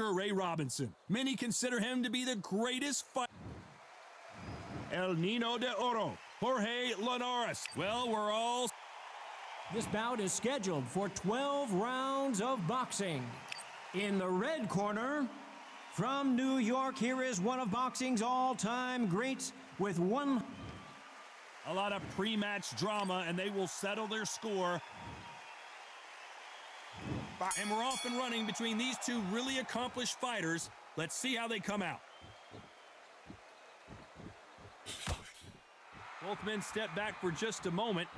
Ray Robinson. Many consider him to be the greatest fighter. El Nino de Oro, Jorge Linares. Well, we're all... This bout is scheduled for 12 rounds of boxing. In the red corner, from New York, here is one of boxing's all-time greats with one... A lot of pre-match drama, and they will settle their score. And we're off and running between these two really accomplished fighters. Let's see how they come out. Both men step back for just a moment.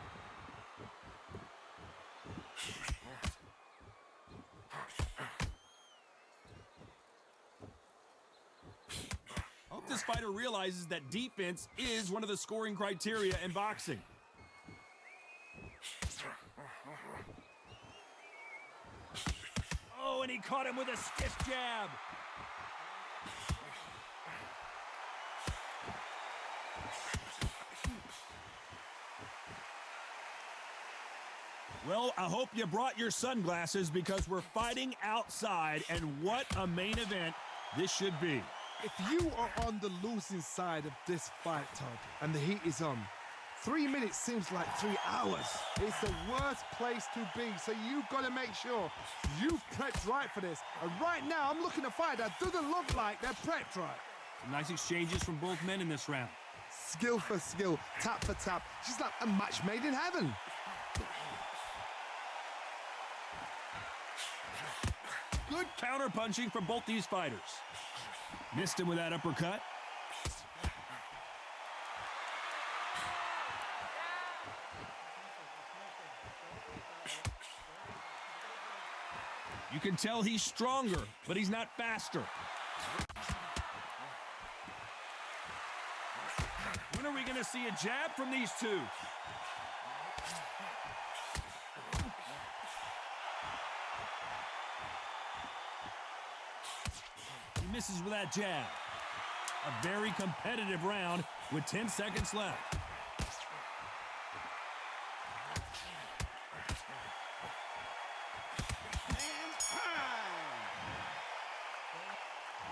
I hope this fighter realizes that defense is one of the scoring criteria in boxing. Oh, and he caught him with a stiff jab. Well, I hope you brought your sunglasses because we're fighting outside, and what a main event this should be. If you are on the losing side of this fight, Todd, and the heat is on, 3 minutes seems like 3 hours. It's the worst place to be, so you've got to make sure you've prepped right for this. And right now, I'm looking at a fight that doesn't look like they're prepped right. Some nice exchanges from both men in this round. Skill for skill, tap for tap. Just like a match made in heaven. Good counter-punching from both these fighters. Missed him with that uppercut. You can tell he's stronger, but he's not faster. When are we going to see a jab from these two? He misses with that jab. A very competitive round with 10 seconds left.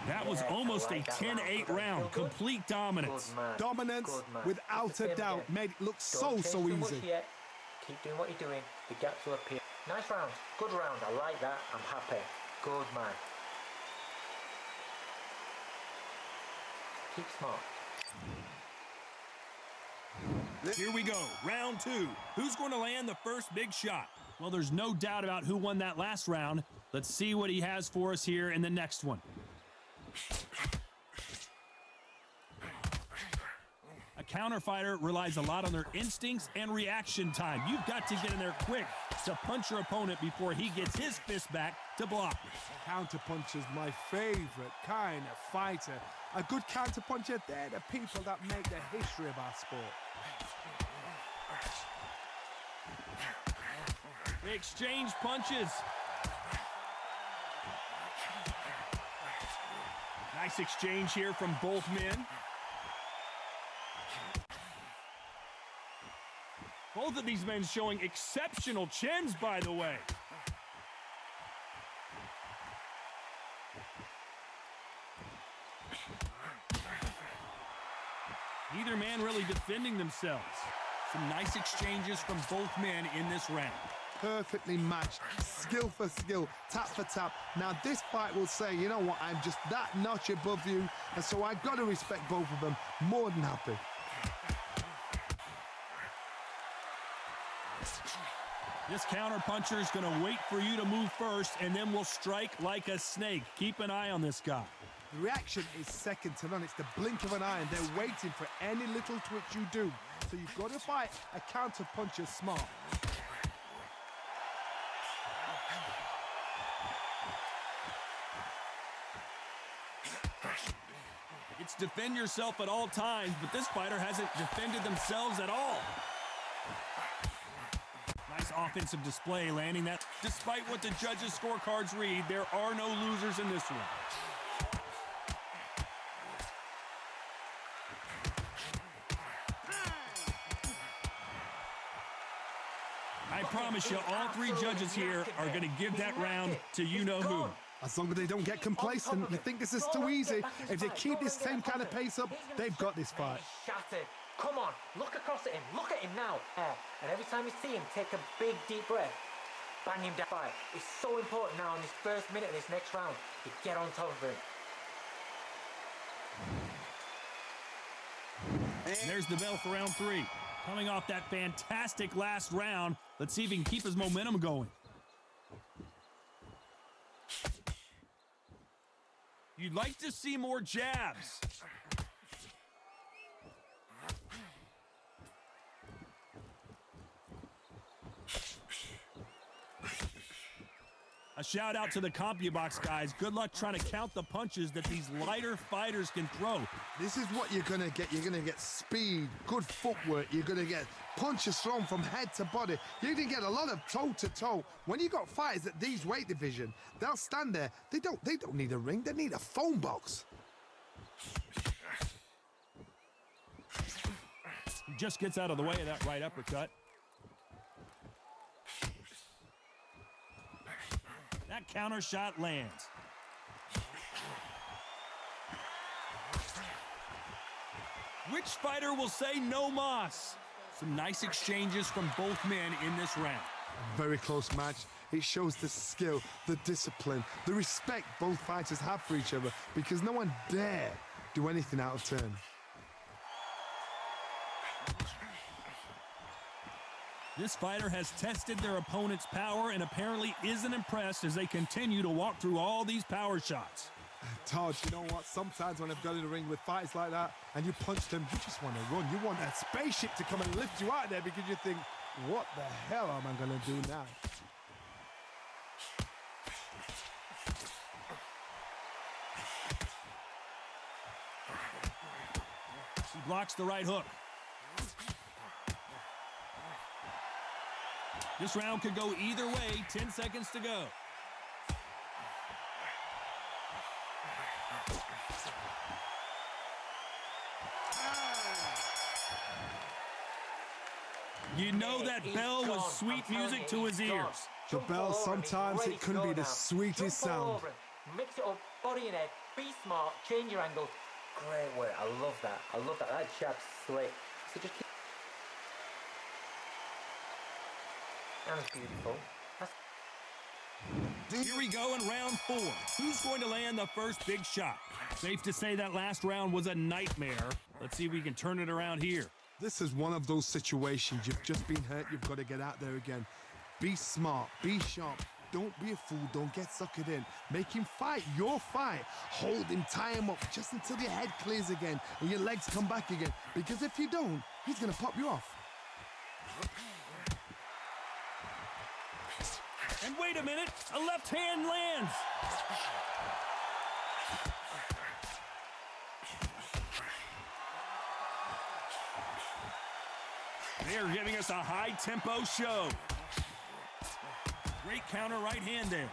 That was almost a 10-8 round. Complete dominance. Dominance, without a doubt, made it look so easy. Keep doing what you're doing. The gaps will appear. Nice round. Good round. I like that. I'm happy. Good man. Keep smart. Here we go. Round 2. Who's going to land the first big shot? Well, there's no doubt about who won that last round. Let's see what he has for us here in the next one. A counter fighter relies a lot on their instincts and reaction time. You've got to get in there quick to punch your opponent before he gets his fist back to block. Counter puncher's my favorite kind of fighter. A good counter puncher, they're the people that make the history of our sport. They exchange punches. Nice exchange here from both men. Both of these men showing exceptional chins, by the way. Neither man really defending themselves. Some nice exchanges from both men in this round. Perfectly matched, skill for skill, tap for tap. Now this fight will say, you know what, I'm just that notch above you, and so I've got to respect both of them. More than happy. This counter-puncher is going to wait for you to move first, and then will strike like a snake. Keep an eye on this guy. The reaction is second to none. It's the blink of an eye, and they're waiting for any little twitch you do. So you've got to fight a counter-puncher smart. It's defend yourself at all times, but this fighter hasn't defended themselves at all. Nice offensive display, landing that. Despite what the judges' scorecards read, there are no losers in this one. I promise you, all three judges here are going to give that round to you-know-who. As long as they don't get complacent, you think this is too easy. If they keep this same kind of pace up, they've got this fight. Shattered. Come on, look across at him. Look at him now. And every time you see him, take a big, deep breath. Bang him down. It's so important now in this first minute of this next round to get on top of him. And there's the bell for round 3. Coming off that fantastic last round, let's see if he can keep his momentum going. You'd like to see more jabs. A shout out to the CompuBox guys. Good luck trying to count the punches that these lighter fighters can throw. This is what you're going to get. You're going to get speed, good footwork. You're going to get punches thrown from head to body. You're going to get a lot of toe-to-toe. When you got fighters at these weight division, they'll stand there. They don't need a ring. They need a phone box. He just gets out of the way of that right uppercut. That counter shot lands. Which fighter will say no mas? Some nice exchanges from both men in this round. Very close match. It shows the skill, the discipline, the respect both fighters have for each other, because no one dare do anything out of turn. This fighter has tested their opponent's power and apparently isn't impressed as they continue to walk through all these power shots. Todd, you know what? Sometimes when I've got in the ring with fights like that and you punch them, you just want to run. You want that spaceship to come and lift you out of there because you think, what the hell am I going to do now? He blocks the right hook. This round could go either way. 10 seconds to go. You know that bell was sweet music to his ears. The bell, sometimes it can be the sweetest sound. Mix it up, body and head, be smart, change your angles. Great work, I love that. I love that. That jab's slick. So just keep... That was beautiful. Here we go in round 4. Who's going to land the first big shot? Safe to say that last round was a nightmare. Let's see if we can turn it around here. This is one of those situations. You've just been hurt. You've got to get out there again. Be smart. Be sharp. Don't be a fool. Don't get suckered in. Make him fight your fight. Hold him, tie him up just until your head clears again and your legs come back again. Because if you don't, he's going to pop you off. And wait a minute, a left hand lands. They're giving us a high-tempo show. Great counter right hand there.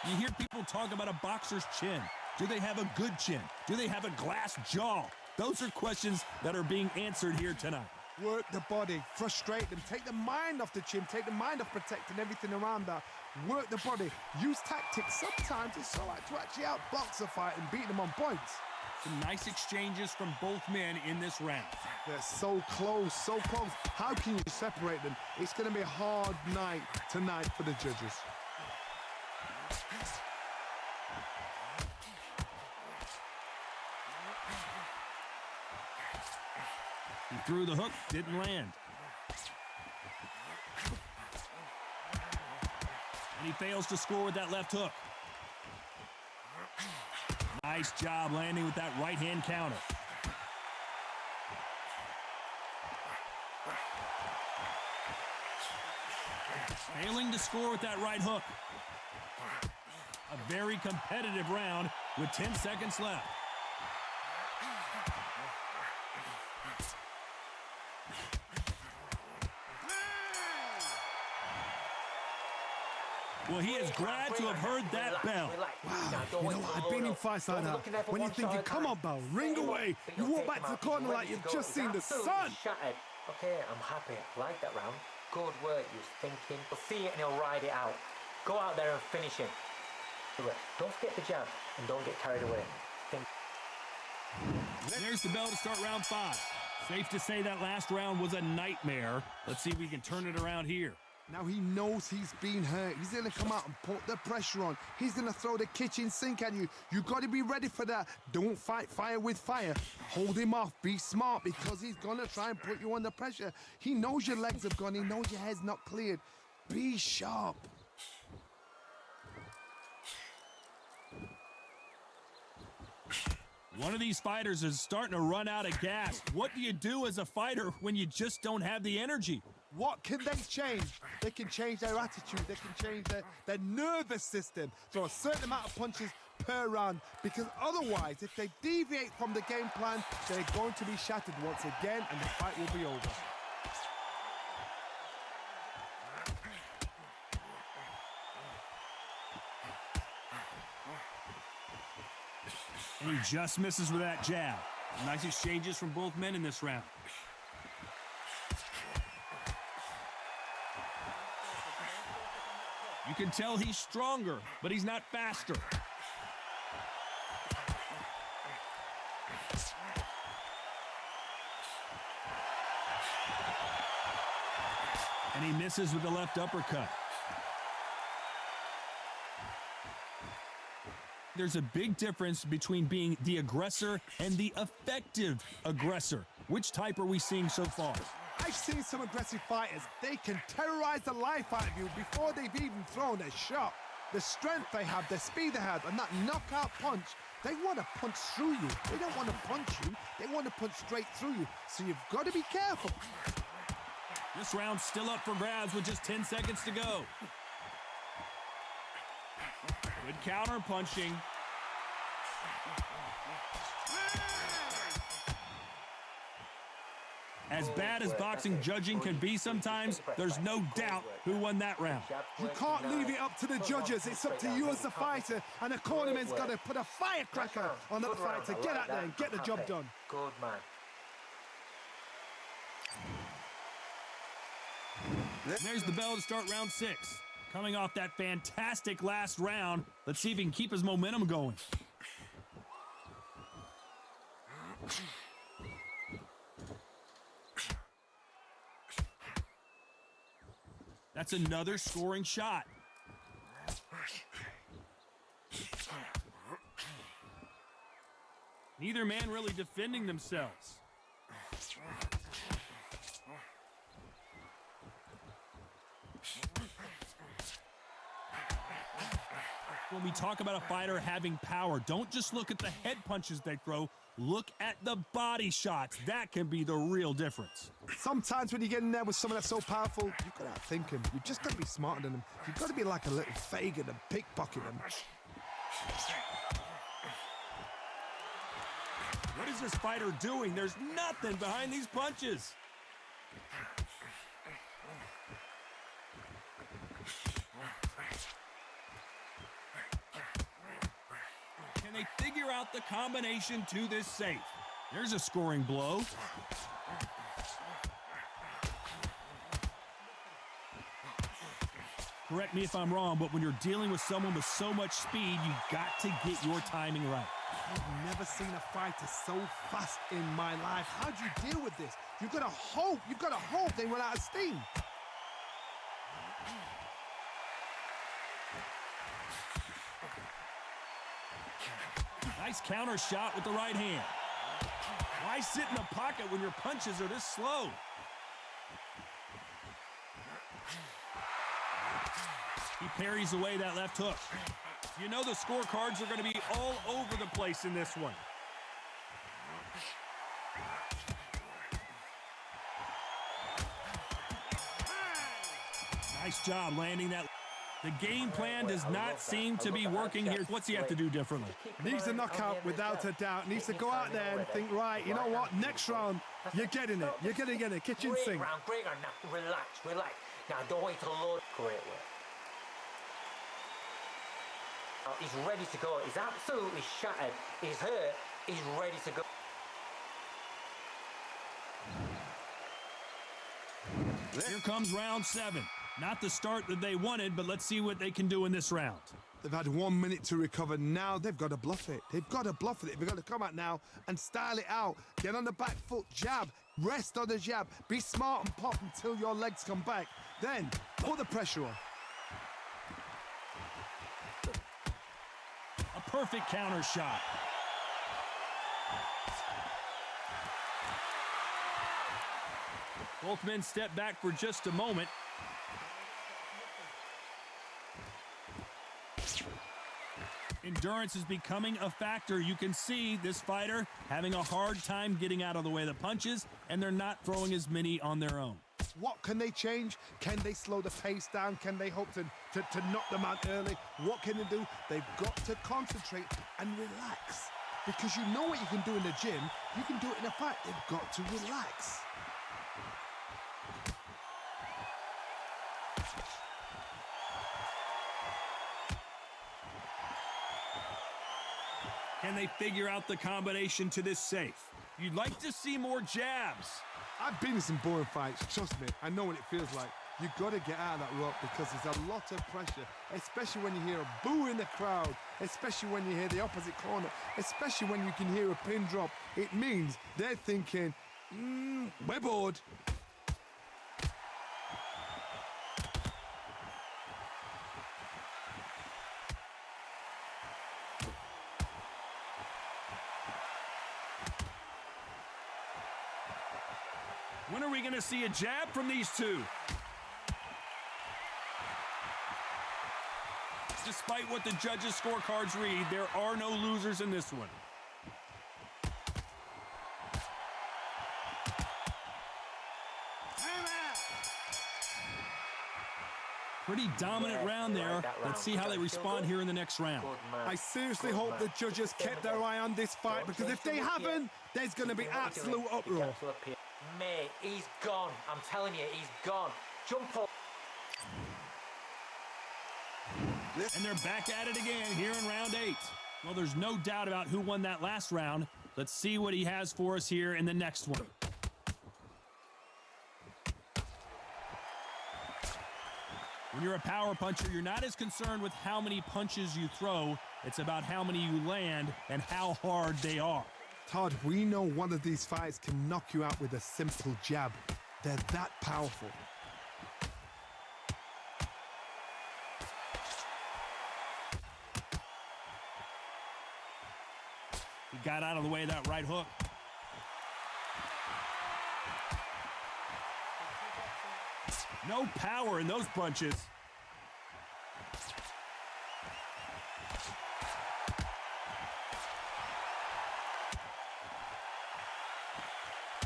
You hear people talk about a boxer's chin. Do they have a good chin? Do they have a glass jaw? Those are questions that are being answered here tonight. Work the body, frustrate them, take the mind off the chin, take the mind off protecting everything around that. Work the body, use tactics. Sometimes it's all right to actually outbox a fight and beat them on points. Some nice exchanges from both men in this round. They're so close, so close. How can you separate them? It's going to be a hard night tonight for the judges. He threw the hook, didn't land. And he fails to score with that left hook. Nice job landing with that right-hand counter. Failing to score with that right hook. A very competitive round with 10 seconds left. Well, he is glad to have heard that bell. Wow, you know what? I've been in fights like that. When you're thinking, come on, Bell, ring away. You walk back to the corner like you've just seen the sun. Okay, I'm happy. I like that round. Good work, he was thinking. He'll see it and he'll ride it out. Go out there and finish him. Do it. Don't forget the jab and don't get carried away. Think. There's the bell to start round 5. Safe to say that last round was a nightmare. Let's see if we can turn it around here. Now he knows he's been hurt. He's going to come out and put the pressure on. He's going to throw the kitchen sink at you. You got to be ready for that. Don't fight fire with fire. Hold him off. Be smart because he's going to try and put you under pressure. He knows your legs have gone. He knows your head's not cleared. Be sharp. One of these fighters is starting to run out of gas. What do you do as a fighter when you just don't have the energy? What can they change? They can change their attitude. They can change their nervous system. Throw a certain amount of punches per round. Because otherwise, if they deviate from the game plan, they're going to be shattered once again and the fight will be over. And he just misses with that jab. Nice exchanges from both men in this round. You can tell he's stronger, but he's not faster. And he misses with the left uppercut. There's a big difference between being the aggressor and the effective aggressor. Which type are we seeing so far? I've seen some aggressive fighters. They can terrorize the life out of you before they've even thrown a shot. The strength they have, the speed they have, and that knockout punch, they want to punch through you. They don't want to punch you. They want to punch straight through you. So you've got to be careful. This round's still up for grabs with just 10 seconds to go. Good counter punching. As bad as boxing judging can be sometimes, there's no doubt who won that round. You can't leave it up to the judges. It's up to you as the fighter, and the cornerman's got to put a firecracker on the fight to get out there and get the job done. Good man. There's the bell to start round 6. Coming off that fantastic last round, let's see if he can keep his momentum going. That's another scoring shot. Neither man really defending themselves. When we talk about a fighter having power, don't just look at the head punches they throw. Look at the body shots. That can be the real difference. Sometimes when you get in there with someone that's so powerful, you've got to outthink him. You've just got to be smarter than him. You've got to be like a little Fagin and pickpocket him. What is this fighter doing? There's nothing behind these punches. Can they figure out the combination to this safe? There's a scoring blow. Correct me if I'm wrong, but when you're dealing with someone with so much speed, you got to get your timing right. I've never seen a fighter so fast in my life. How do you deal with this? You've got to hope they run out of steam. Nice counter shot with the right hand. Why sit in the pocket when your punches are this slow? He parries away that left hook. You know the scorecards are going to be all over the place in this one. Nice job landing that. The game plan does not seem to be working here. What's he have to do differently? Needs a knockout without a doubt. Needs to go out there and think, right, you know what, next round, you're getting it. You're going to get it. Kitchen sink. Great round. Now, relax. Now, don't wait to load. Great work. He's ready to go. He's absolutely shattered. He's hurt. He's ready to go. Here comes round 7. Not the start that they wanted, but let's see what they can do in this round. They've had 1 minute to recover. Now they've got to bluff it. They've got to bluff it. They've got to come out now and style it out. Get on the back foot, jab, rest on the jab. Be smart and pop until your legs come back. Then put the pressure on. A perfect counter shot. Both men step back for just a moment. Endurance is becoming a factor. You can see this fighter having a hard time getting out of the way of the punches, and they're not throwing as many on their own. What can they change? Can they slow the pace down? Can they hope to knock them out early? What can they do? They've got to concentrate and relax. Because you know what you can do in the gym, you can do it in a fight. They've got to relax. Can they figure out the combination to this safe? You'd like to see more jabs. I've been in some boring fights, trust me. I know what it feels like. You've got to get out of that rope because there's a lot of pressure, especially when you hear a boo in the crowd, especially when you hear the opposite corner, especially when you can hear a pin drop. It means they're thinking, we're bored. When are we going to see a jab from these two? Despite what the judges' scorecards read, there are no losers in this one. Pretty dominant round there. Let's see how they respond here in the next round. I seriously hope the judges kept their eye on this fight because if they haven't, there's going to be absolute uproar. Mate, he's gone. I'm telling you, he's gone. Jump up. And they're back at it again here in round 8. Well, there's no doubt about who won that last round. Let's see what he has for us here in the next one. When you're a power puncher, you're not as concerned with how many punches you throw. It's about how many you land and how hard they are. Todd, we know one of these fights can knock you out with a simple jab. They're that powerful. He got out of the way of that right hook. No power in those punches.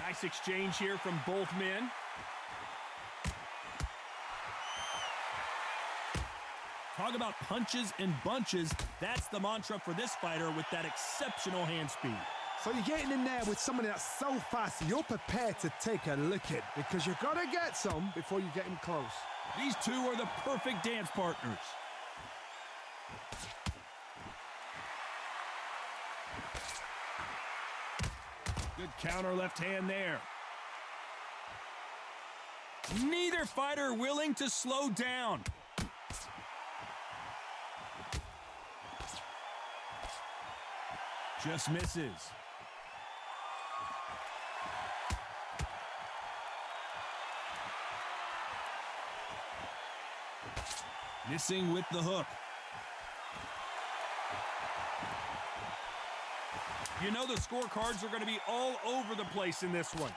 Nice exchange here from both men. Talk about punches and bunches. That's the mantra for this fighter with that exceptional hand speed. So you're getting in there with somebody that's so fast, you're prepared to take a licking because you've got to get some before you get him close. These two are the perfect dance partners. Good counter left hand there. Neither fighter willing to slow down. Just misses. Missing with the hook. You know the scorecards are going to be all over the place in this one.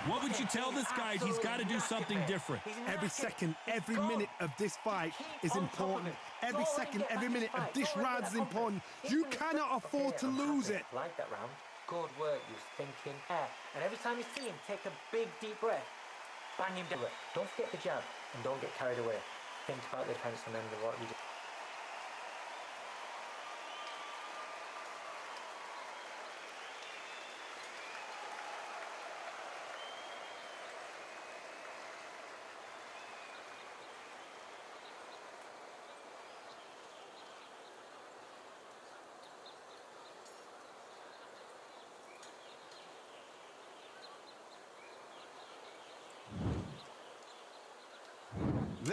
What would you tell this guy? He's got to do something different. Every second, every minute of this fight is important. Every second, every minute of this round is important. You cannot afford to lose it. Like that round. Good work, you thinking. And every time you see him, take a big deep breath. Bang him down. Don't forget the jab and don't get carried away. Think about the defense and then what you do.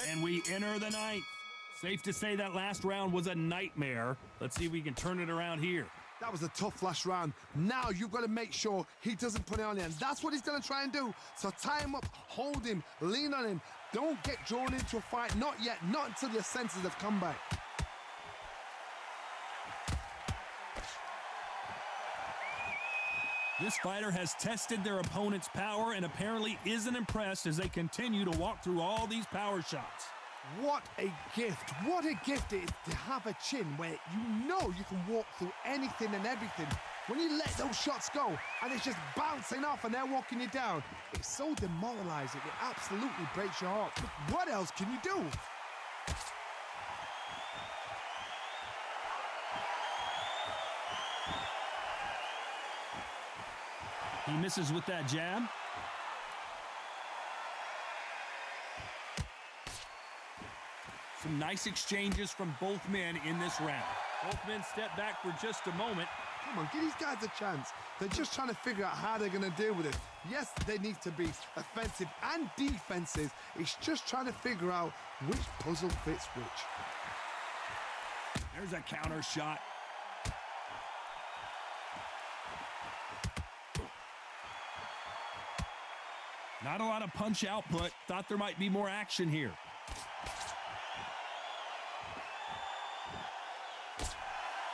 And we enter the ninth. Safe to say that last round was a nightmare. Let's see if we can turn it around here. That was a tough last round. Now you've got to make sure he doesn't put it on you, and that's what he's going to try and do. So tie him up, hold him, lean on him. Don't get drawn into a fight. Not yet. Not until your senses have come back. This fighter has tested their opponent's power and apparently isn't impressed as they continue to walk through all these power shots. What a gift. What a gift it is to have a chin where you know you can walk through anything and everything. When you let those shots go and it's just bouncing off and they're walking you down, it's so demoralizing. It absolutely breaks your heart. But what else can you do? He misses with that jab. Some nice exchanges from both men in this round. Both men step back for just a moment. Come on, give these guys a chance. They're just trying to figure out how they're going to deal with it. Yes, they need to be offensive and defensive. It's just trying to figure out which puzzle fits which. There's a counter shot. Not a lot of punch output. Thought there might be more action here.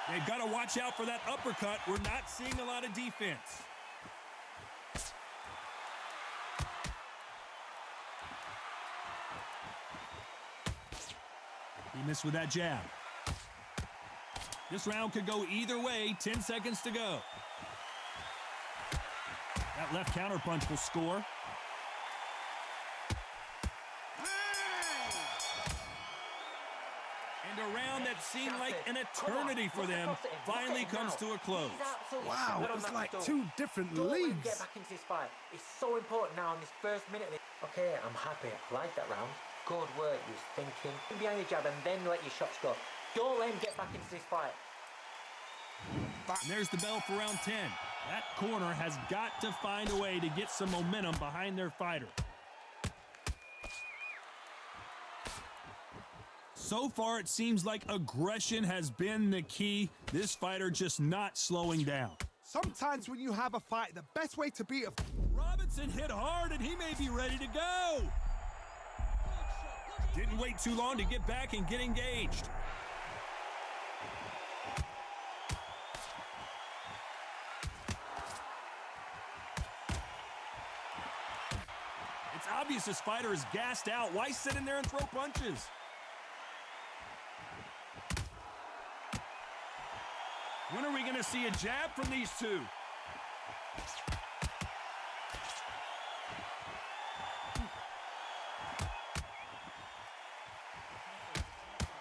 They've got to watch out for that uppercut. We're not seeing a lot of defense. He missed with that jab. This round could go either way. 10 seconds to go. That left counter punch will score. And a round that seemed like an eternity for them finally comes to a close. Wow, it was like two different leagues. Get back into this fight. It's so important now in this first minute. Okay, I'm happy. I like that round. Good work. You was thinking behind the jab and then let your shots go. Don't let him get back into this fight. And there's the bell for round 10. That corner has got to find a way to get some momentum behind their fighter. So far, it seems like aggression has been the key. This fighter just not slowing down. Sometimes when you have a fight, the best way to beat a... Robinson hit hard, and he may be ready to go. Didn't wait too long to get back and get engaged. It's obvious this fighter is gassed out. Why sit in there and throw punches? When are we going to see a jab from these two?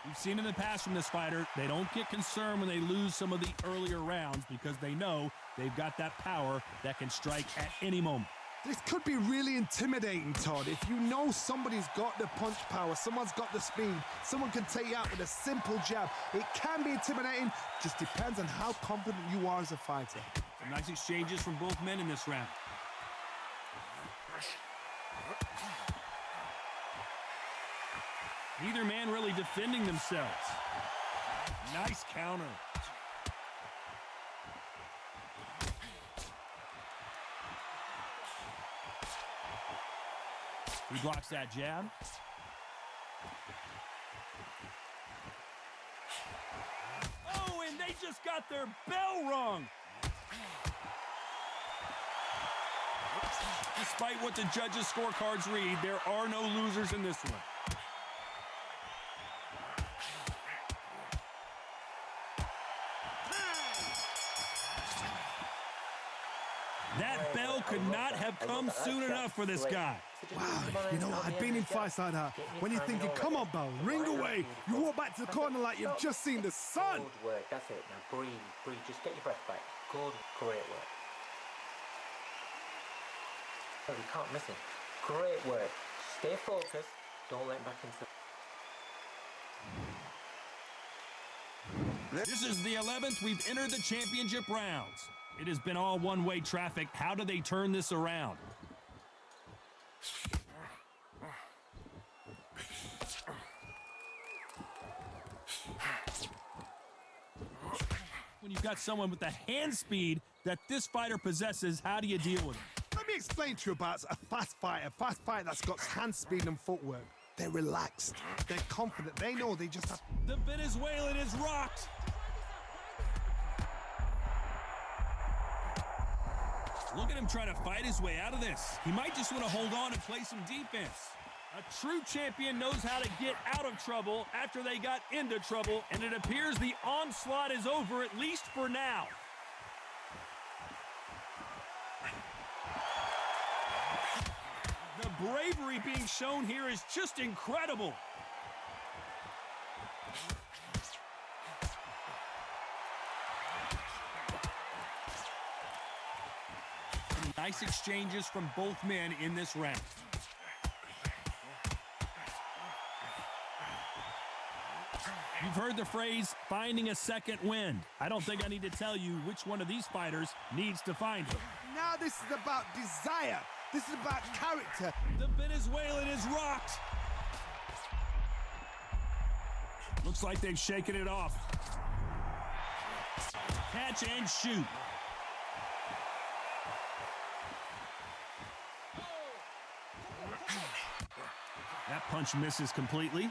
We've seen in the past from this fighter, they don't get concerned when they lose some of the earlier rounds because they know they've got that power that can strike at any moment. This could be really intimidating, Todd. If you know somebody's got the punch power, someone's got the speed, someone can take you out with a simple jab. It can be intimidating, just depends on how confident you are as a fighter. Some nice exchanges from both men in this round. Neither man really defending themselves. Nice counter. He blocks that jab. Oh, and they just got their bell rung. Despite what the judges' scorecards read, there are no losers in this one. That bell could not have come soon enough for this guy. Wow, you know, I've been in fights like that. When you're thinking, come on, Bell, ring away. You walk back to the corner like you've just seen the sun. Good work, that's it. Now breathe, breathe. Just get your breath back. Good, great work. Oh, you can't miss him. Great work. Stay focused. Don't let him back into... This is the 11th. We've entered the championship rounds. It has been all one-way traffic. How do they turn this around? When you've got someone with the hand speed that this fighter possesses, how do you deal with it? Let me explain to you about a fast fighter that's got hand speed and footwork. They're relaxed, they're confident, they know they just have... The Venezuelan is rocked. Look at him trying to fight his way out of this. He might just want to hold on and play some defense. A true champion knows how to get out of trouble after they got into trouble, and it appears the onslaught is over, at least for now. The bravery being shown here is just incredible. Nice exchanges from both men in this round. You've heard the phrase, finding a second wind. I don't think I need to tell you which one of these fighters needs to find it. Now this is about desire. This is about character. The Venezuelan is rocked. Looks like they've shaken it off. Catch and shoot. That punch misses completely.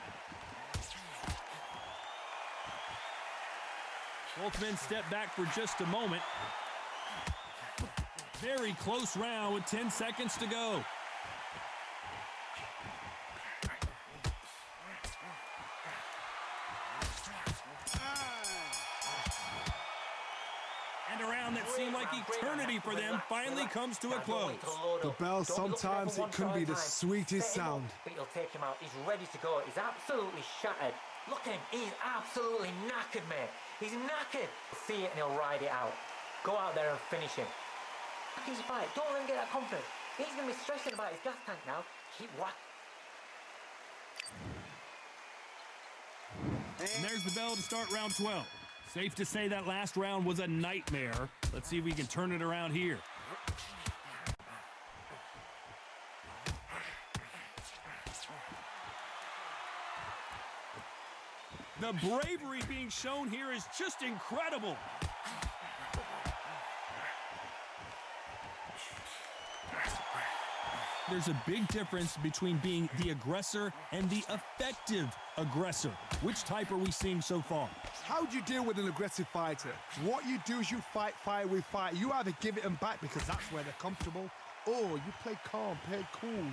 Both men step back for just a moment. Very close round with 10 seconds to go. And a round that seemed like eternity for them finally comes to a close. The bell, sometimes it can be the sweetest sound. But he'll take him out. He's ready to go. He's absolutely shattered. Look at him. He's absolutely knackered, mate. He's knackered. He'll see it and he'll ride it out. Go out there and finish him. He's a fight. Don't let him get that confidence. He's going to be stressing about his gas tank now. Keep whack. And there's the bell to start round 12. Safe to say that last round was a nightmare. Let's see if we can turn it around here. The bravery being shown here is just incredible. There's a big difference between being the aggressor and the effective aggressor. Which type are we seeing so far? How do you deal with an aggressive fighter? What you do is you fight fire with fire. You either give it them back because that's where they're comfortable, or you play calm, play cool.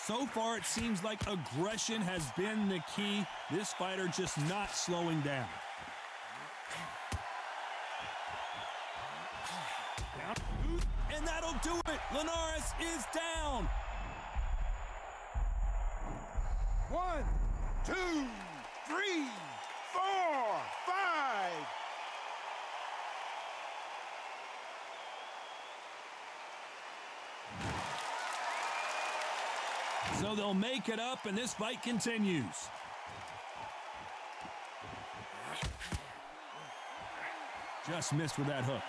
So far, it seems like aggression has been the key. This fighter just not slowing down. And that'll do it. Linares is down. 1, 2, 3, 4, 5. So they'll make it up, and this fight continues. Just missed with that hook.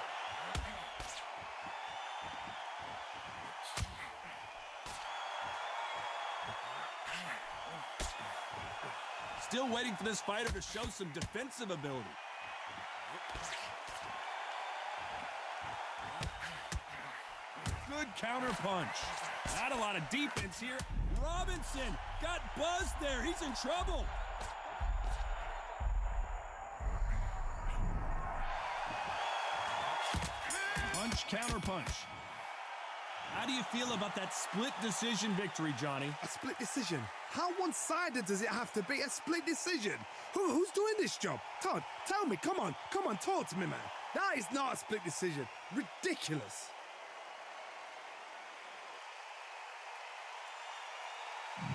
Still waiting for this fighter to show some defensive ability. Good counter punch. Not a lot of defense here. Robinson got buzzed there. He's in trouble. Punch, counter punch. How do you feel about that split decision victory, Johnny? A split decision? How one-sided does it have to be? A split decision? Who's doing this job? Todd, tell me. Come on, talk to me, man. That is not a split decision. Ridiculous.